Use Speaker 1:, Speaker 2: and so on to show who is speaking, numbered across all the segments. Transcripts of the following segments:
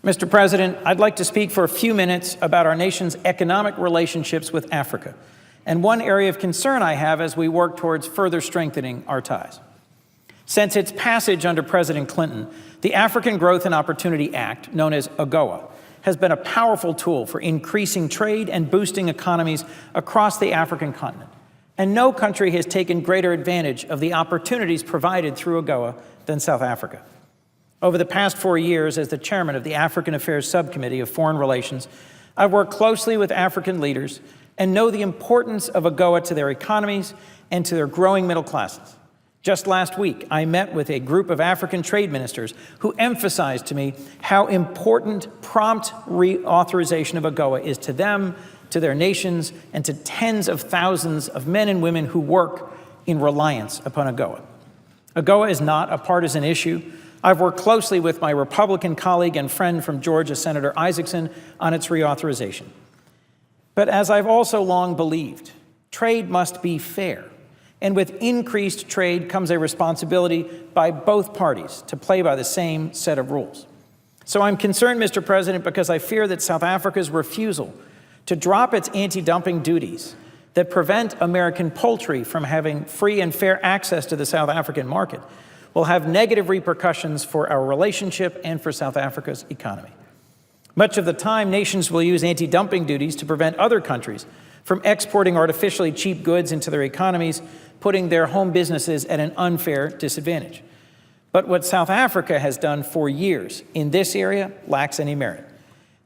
Speaker 1: Mr. President, I'd like to speak for a few minutes about our nation's economic relationships with Africa, and one area of concern I have as we work towards further strengthening our ties. Since its passage under President Clinton, the African Growth and Opportunity Act, known as AGOA, has been a powerful tool for increasing trade and boosting economies across the African continent. And no country has taken greater advantage of the opportunities provided through AGOA than South Africa. Over the past 4 years, as the chairman of the African Affairs Subcommittee of Foreign Relations, I've worked closely with African leaders and know the importance of AGOA to their economies and to their growing middle classes. Just last week, I met with a group of African trade ministers who emphasized to me how important prompt reauthorization of AGOA is to them, to their nations, and to tens of thousands of men and women who work in reliance upon AGOA. AGOA is not a partisan issue. I've worked closely with my Republican colleague and friend from Georgia, Senator Isaacson, on its reauthorization. But as I've also long believed, trade must be fair. And with increased trade comes a responsibility by both parties to play by the same set of rules. So I'm concerned, Mr. President, because I fear that South Africa's refusal to drop its anti-dumping duties that prevent American poultry from having free and fair access to the South African market will have negative repercussions for our relationship and for South Africa's economy. Much of the time, nations will use anti-dumping duties to prevent other countries from exporting artificially cheap goods into their economies, putting their home businesses at an unfair disadvantage. But what South Africa has done for years in this area lacks any merit.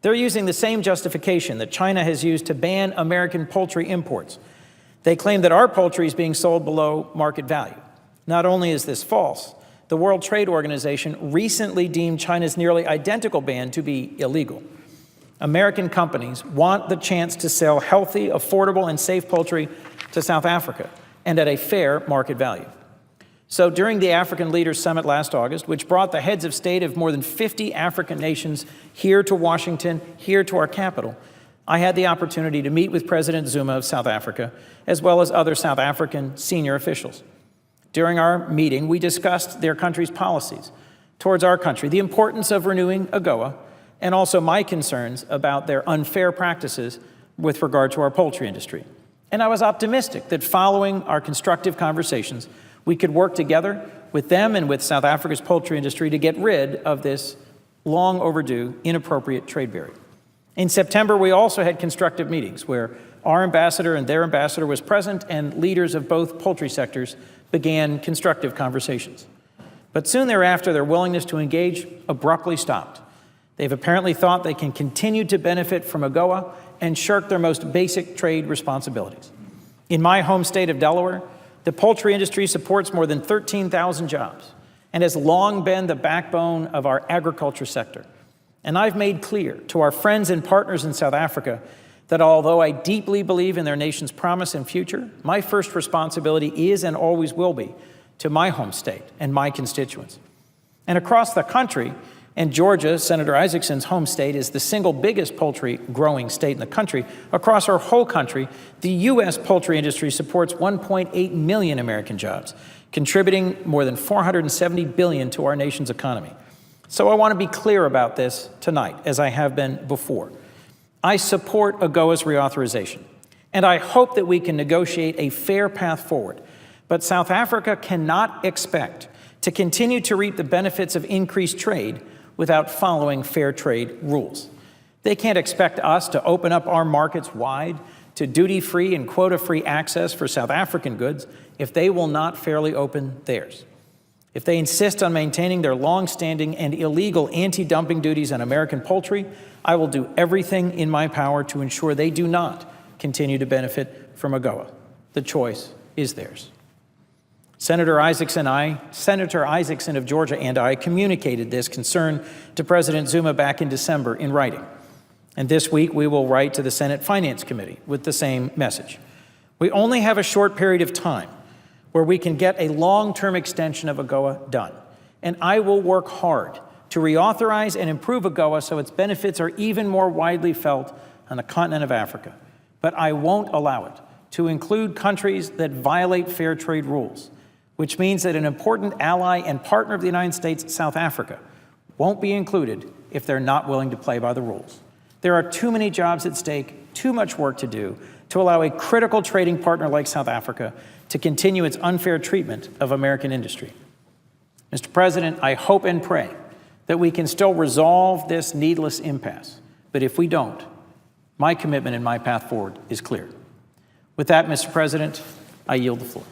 Speaker 1: They're using the same justification that China has used to ban American poultry imports. They claim that our poultry is being sold below market value. Not only is this false, the World Trade Organization recently deemed China's nearly identical ban to be illegal. American companies want the chance to sell healthy, affordable, and safe poultry to South Africa, and at a fair market value. So during the African Leaders Summit last August, which brought the heads of state of more than 50 African nations here to Washington, here to our capital, I had the opportunity to meet with President Zuma of South Africa, as well as other South African senior officials. During our meeting, we discussed their country's policies towards our country, the importance of renewing AGOA, and also my concerns about their unfair practices with regard to our poultry industry. And I was optimistic that following our constructive conversations, we could work together with them and with South Africa's poultry industry to get rid of this long overdue, inappropriate trade barrier. In September, we also had constructive meetings where our ambassador and their ambassador was present, and leaders of both poultry sectors began constructive conversations. But soon thereafter, their willingness to engage abruptly stopped. They've apparently thought they can continue to benefit from AGOA and shirk their most basic trade responsibilities. In my home state of Delaware, the poultry industry supports more than 13,000 jobs and has long been the backbone of our agriculture sector. And I've made clear to our friends and partners in South Africa that although I deeply believe in their nation's promise and future, my first responsibility is and always will be to my home state and my constituents. And across the country, and Georgia, Senator Isaacson's home state, is the single biggest poultry growing state in the country. Across our whole country, the U.S. poultry industry supports 1.8 million American jobs, contributing more than $470 billion to our nation's economy. So I want to be clear about this tonight, as I have been before. I support AGOA's reauthorization, and I hope that we can negotiate a fair path forward. But South Africa cannot expect to continue to reap the benefits of increased trade without following fair trade rules. They can't expect us to open up our markets wide to duty-free and quota-free access for South African goods if they will not fairly open theirs. If they insist on maintaining their long-standing and illegal anti-dumping duties on American poultry, I will do everything in my power to ensure they do not continue to benefit from AGOA. The choice is theirs. Senator Isaacson of Georgia and I communicated this concern to President Zuma back in December in writing. And this week we will write to the Senate Finance Committee with the same message. We only have a short period of time where we can get a long-term extension of AGOA done. And I will work hard to reauthorize and improve AGOA so its benefits are even more widely felt on the continent of Africa. But I won't allow it to include countries that violate fair trade rules, which means that an important ally and partner of the United States, South Africa, won't be included if they're not willing to play by the rules. There are too many jobs at stake, too much work to do, to allow a critical trading partner like South Africa to continue its unfair treatment of American industry. Mr. President, I hope and pray that we can still resolve this needless impasse. But if we don't, my commitment and my path forward is clear. With that, Mr. President, I yield the floor.